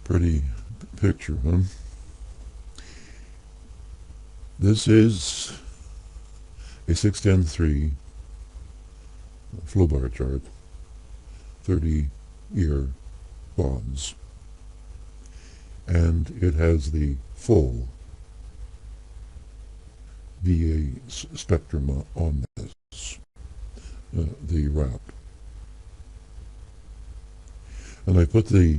Pretty picture, huh? This is a 610-3 flow bar chart, 30-year bonds, and it has the full VA spectrum on this, the wrap. And I put the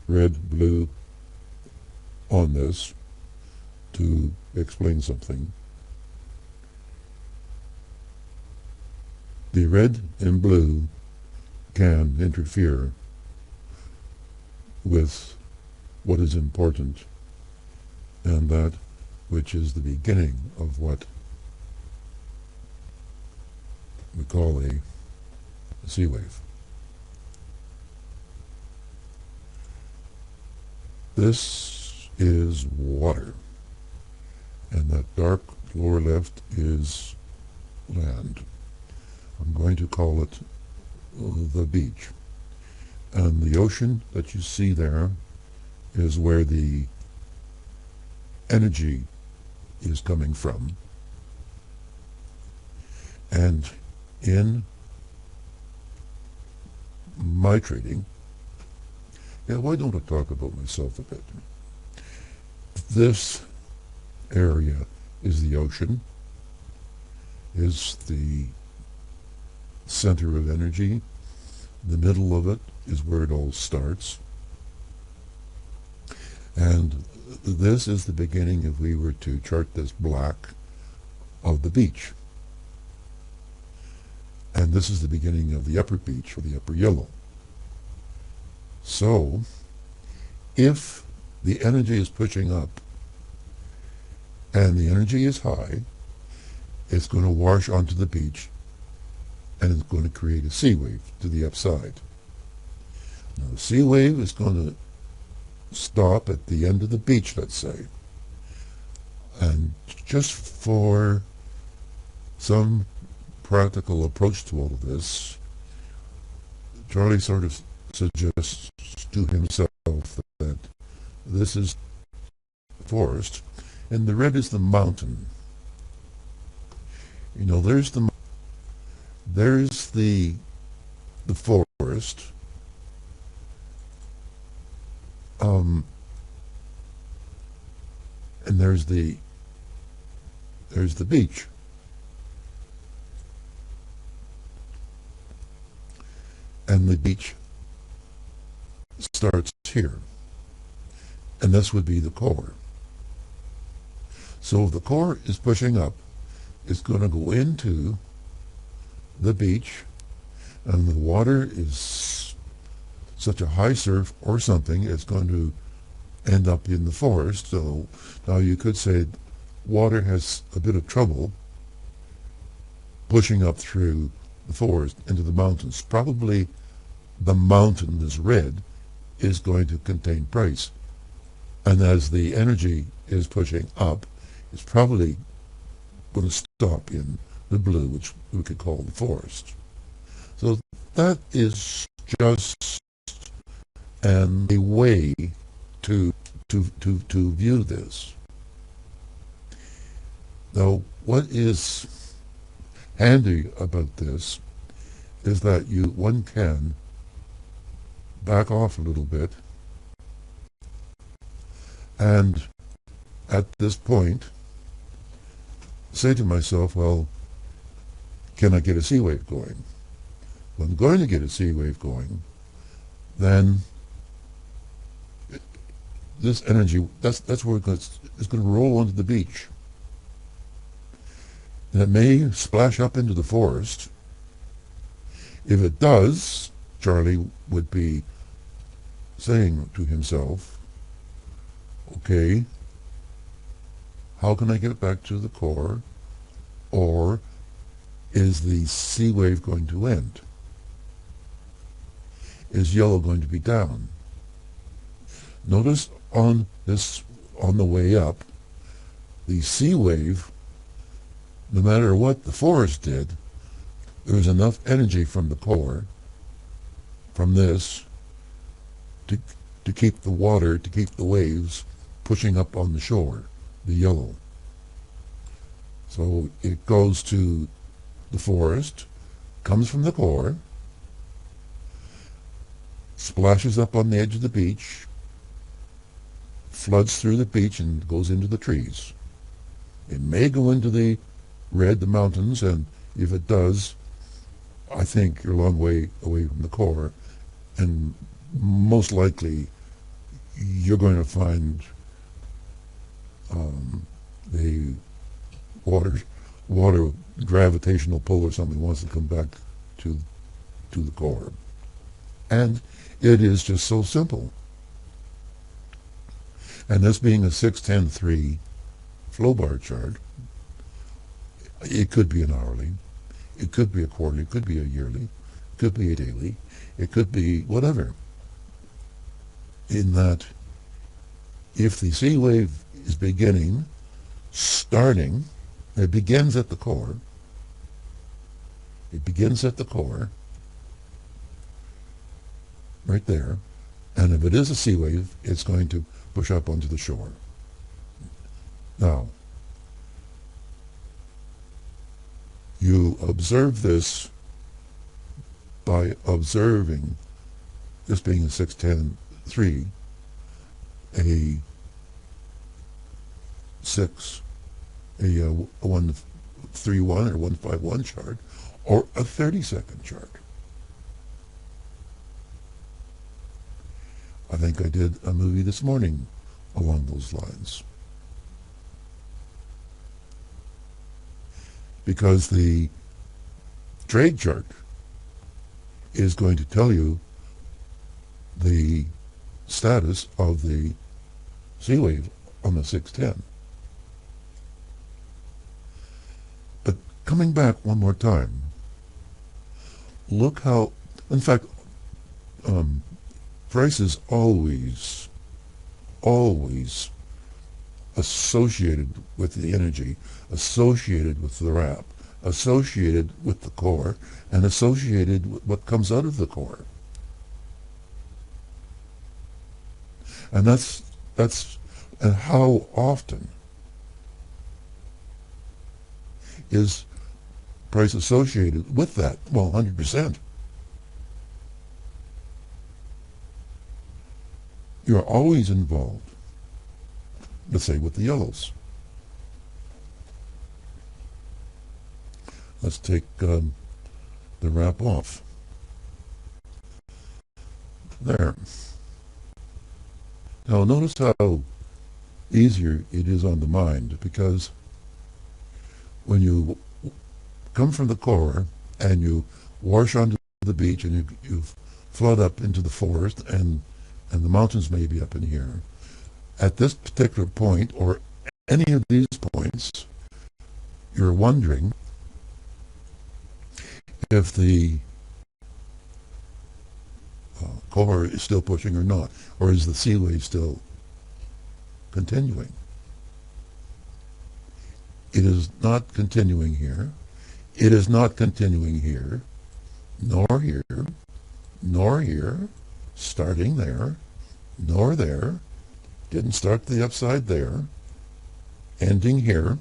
red, blue on this to explain something. The red and blue can interfere with what is important, and that which is the beginning of what we call a sea wave. This is water, and that dark lower left is land. I'm going to call it the beach. And the ocean that you see there is where the energy is coming from. And in my trading, why don't I talk about myself a bit? This area is the ocean, is the center of energy. The middle of it is where it all starts. And this is the beginning, if we were to chart this black, of the beach. And this is the beginning of the upper beach, or the upper yellow. So, if the energy is pushing up, and the energy is high, it's going to wash onto the beach, and it's going to create a sea wave to the upside. Now, the sea wave is going to stop at the end of the beach, let's say. And just for some practical approach to all of this, Charlie sort of suggests to himself that this is forest, and the red is the mountain. You know, there's the forest, and there's the beach. And the beach starts here, and this would be the core. So if the core is pushing up, it's going to go into the beach, and the water is such a high surf or something, it's going to end up in the forest. So now you could say water has a bit of trouble pushing up through the forest into the mountains. Probably the mountain, this red, is going to contain price. And as the energy is pushing up, it's probably going to stop in the blue, which we could call the forest. So that is just a way to view this. Now, what is handy about this is that one can back off a little bit, and at this point say to myself, well, can I get a sea wave going? If I'm going to get a sea wave going, then this energy, that's where it's going to roll onto the beach. And it may splash up into the forest. If it does, Charlie would be saying to himself, okay, how can I get back to the core? Or is the sea wave going to end? Is yellow going to be down? Notice on the way up, the sea wave, no matter what the forest did, there was enough energy from the core, from this, to to keep the waves pushing up on the shore, the yellow. So it goes to the forest, comes from the core, splashes up on the edge of the beach, floods through the beach and goes into the trees. It may go into the mountains, and if it does, I think you're a long way away from the core, and most likely you're going to find the water gravitational pull or something wants to come back to the core. And it is just so simple. And this being a 6-10-3 flow bar chart, it could be an hourly, it could be a quarterly, it could be a yearly, it could be a daily, it could be whatever. In that, if the sea wave is starting, it begins at the core. It begins at the core, right there. And if it is a sea wave, it's going to push up onto the shore. Now, you observe this by observing this being a 6-10-3, a 1-3-1 or 1-5-1 chart, or a 30-second chart. I think I did a movie this morning along those lines. Because the trade chart is going to tell you the status of the sea wave on the 610. But coming back one more time, look how, in fact, price is always associated with the energy, associated with the wrap, associated with the core, and associated with what comes out of the core. And and how often is price associated with that? Well, 100%. You're always involved, let's say, with the yellows. Let's take the wrap off. There. Now notice how easier it is on the mind, because when you come from the core and you wash onto the beach and you flood up into the forest, and the mountains may be up in here, at this particular point, or any of these points, you're wondering if the core is still pushing or not, or is the sea wave still continuing? It is not continuing here. It is not continuing here, nor here, nor here, starting there, nor there, didn't start the upside there, ending here,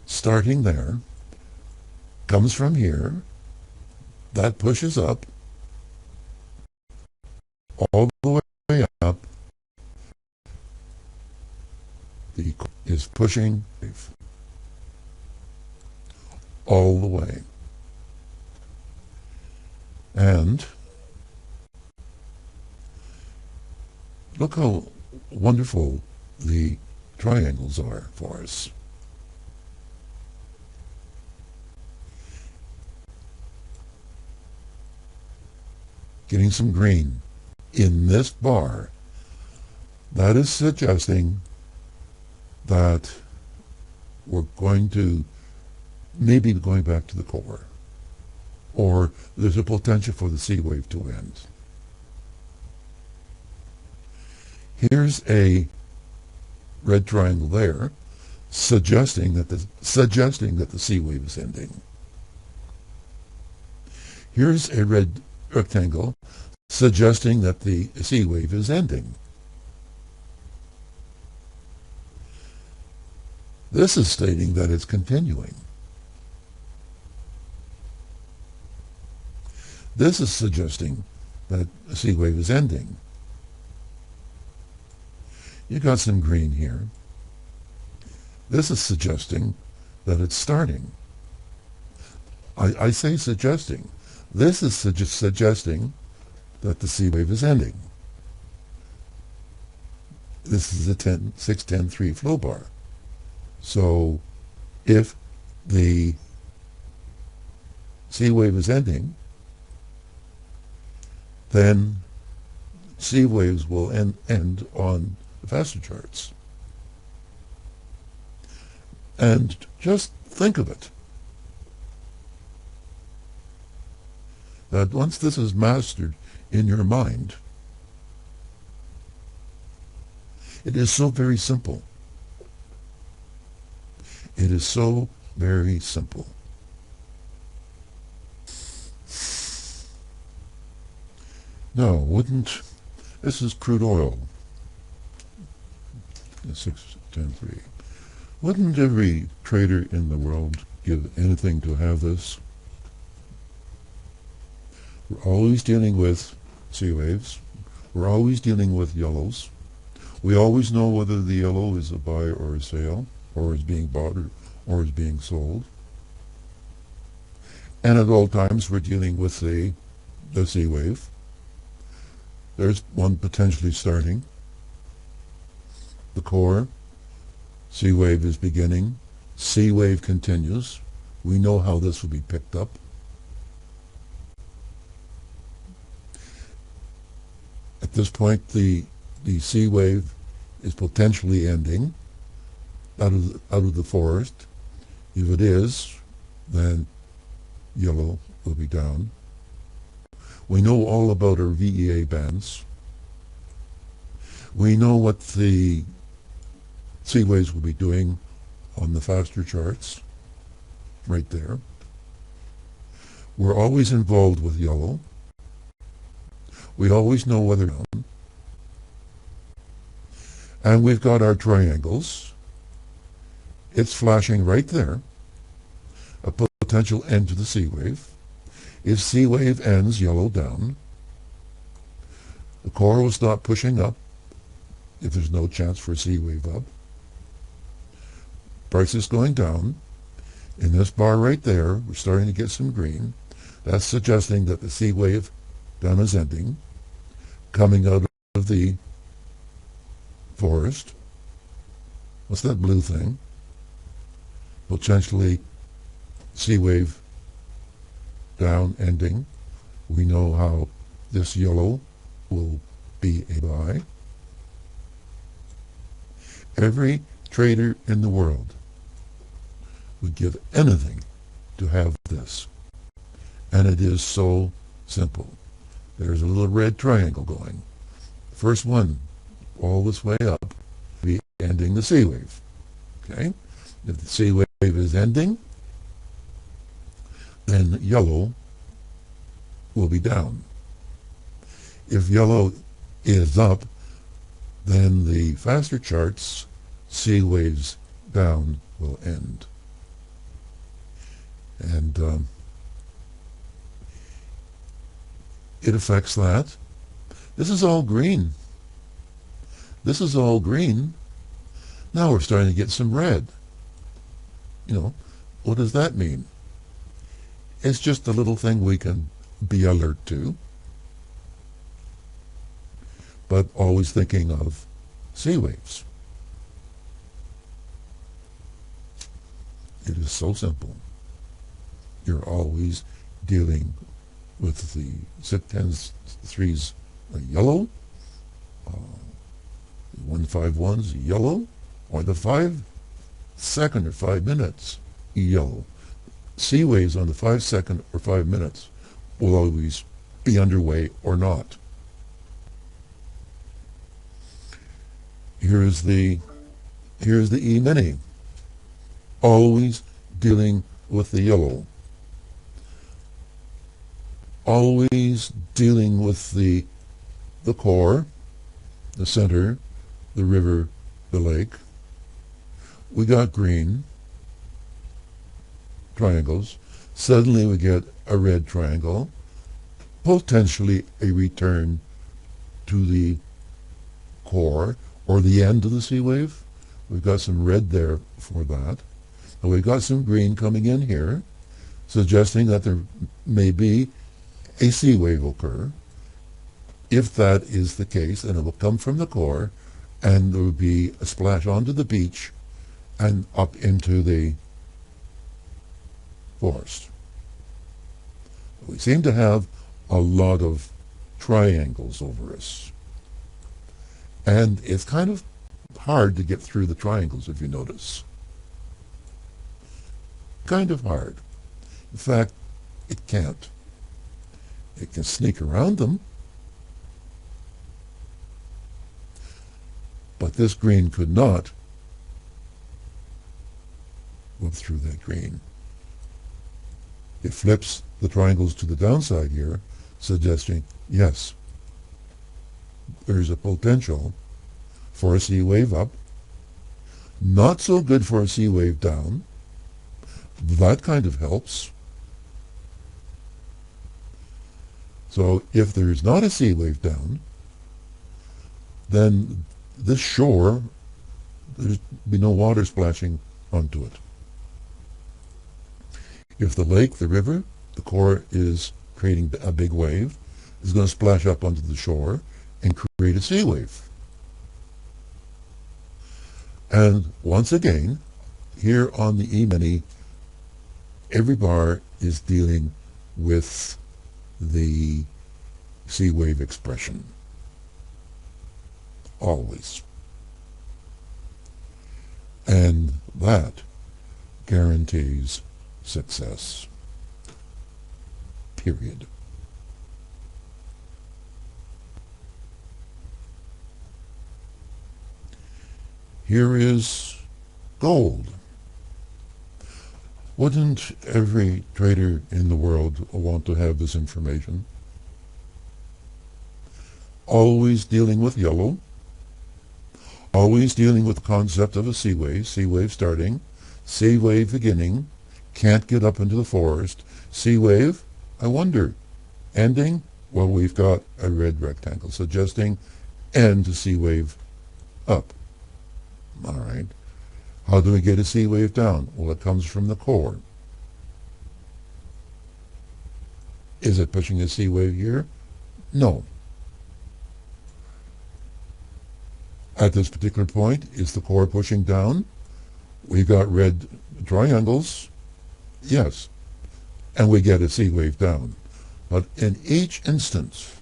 starting there, comes from here, that pushes up, all the way up, is pushing all the way. And look how wonderful the triangles are for us. Getting some green in this bar, that is suggesting that we're going to maybe going back to the core, or there's a potential for the sea wave to end. Here's a red triangle there, suggesting that the sea wave is ending. Here's a red rectangle suggesting that the C wave is ending. This is stating that it's continuing. This is suggesting that the C wave is ending. You got some green here. This is suggesting that it's starting. I say suggesting. This is suggesting that the C wave is ending. This is a 6-10-3 flow bar. So if the C wave is ending, then C waves will end on the faster charts. And just think of it, that once this is mastered in your mind, it is so very simple. It is so very simple. Now, this is crude oil, 6-10-3. Wouldn't every trader in the world give anything to have this? We're always dealing with C waves. We're always dealing with yellows. We always know whether the yellow is a buy or a sale, or is being bought or is being sold. And at all times we're dealing with the C wave. There's one potentially starting. The core. C wave is beginning. C wave continues. We know how this will be picked up. At this point, the C wave is potentially ending out of the forest. If it is, then yellow will be down. We know all about our VEA bands. We know what the C waves will be doing on the faster charts, right there. We're always involved with yellow. We always know whether down. And we've got our triangles. It's flashing right there, a potential end to the C wave. If C wave ends, yellow down. The core will stop pushing up if there's no chance for a C wave up. Price is going down. In this bar right there, we're starting to get some green. That's suggesting that the C wave down is ending, coming out of the forest. What's that blue thing? Potentially C wave down, ending. We know how this yellow will be a buy. Every trader in the world would give anything to have this. And it is so simple. There's a little red triangle going. First one, all this way up, be ending the C wave. Okay? If the C wave is ending, then yellow will be down. If yellow is up, then the faster charts, C waves down, will end. And it affects that. This is all green. This is all green. Now we're starting to get some red. You know, what does that mean? It's just a little thing we can be alert to, but always thinking of C waves. It is so simple. You're always dealing with the 6-10-3s yellow, 151's yellow, or the 5 second or 5 minutes yellow. C waves on the 5 second or 5 minutes will always be underway or not. Here's the E-mini, always dealing with the yellow. always dealing with the core, the center, the river, the lake. We got green triangles. Suddenly we get a red triangle, potentially a return to the core or the end of the sea wave. We've got some red there for that. And we've got some green coming in here, suggesting that there may be a sea wave occur. If that is the case, then it will come from the core, and there will be a splash onto the beach and up into the forest. We seem to have a lot of triangles over us. And it's kind of hard to get through the triangles, if you notice. Kind of hard. In fact, it can't. It can sneak around them. But this green could not go through that green. It flips the triangles to the downside here, suggesting, yes, there's a potential for a sea wave up. Not so good for a sea wave down. That kind of helps. So if there's not a sea wave down, then this shore, there's be no water splashing onto it. If the lake, the river, the core is creating a big wave, it's going to splash up onto the shore and create a sea wave. And once again, here on the E-mini, every bar is dealing with the sea wave expression. Always. And that guarantees success. Period. Here is gold. Wouldn't every trader in the world want to have this information? Always dealing with yellow. Always dealing with the concept of a sea wave starting, sea wave beginning, can't get up into the forest, sea wave, I wonder, ending, well, we've got a red rectangle suggesting end to sea wave up. All right. How do we get a sea wave down? Well, it comes from the core. Is it pushing a sea wave here? No. At this particular point, is the core pushing down? We've got red triangles. Yes. And we get a sea wave down. But in each instance,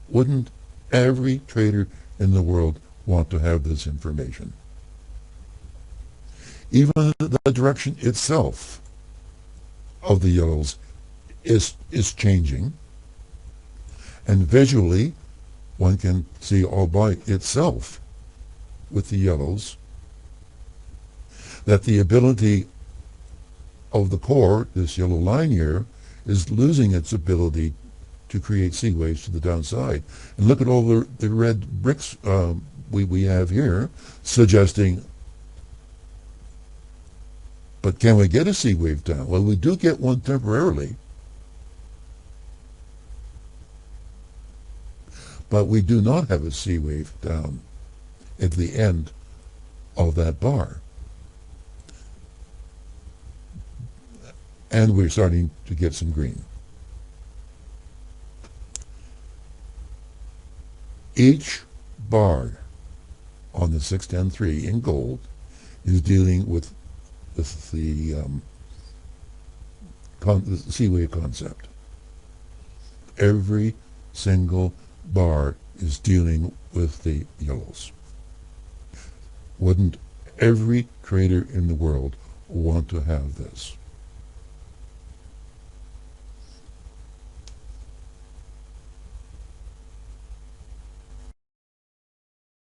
wouldn't every trader in the world want to have this information? Even the direction itself of the yellows is changing. And visually, one can see all by itself with the yellows that the ability of the core, this yellow line here, is losing its ability to create sea waves to the downside. And look at all the red bricks we have here, suggesting, but can we get a sea wave down? Well, we do get one temporarily. But we do not have a sea wave down at the end of that bar. And we're starting to get some green. Each bar on the 610-3 in gold is dealing with the sea wave concept. Every single bar is dealing with the yellows. Wouldn't every trader in the world want to have this?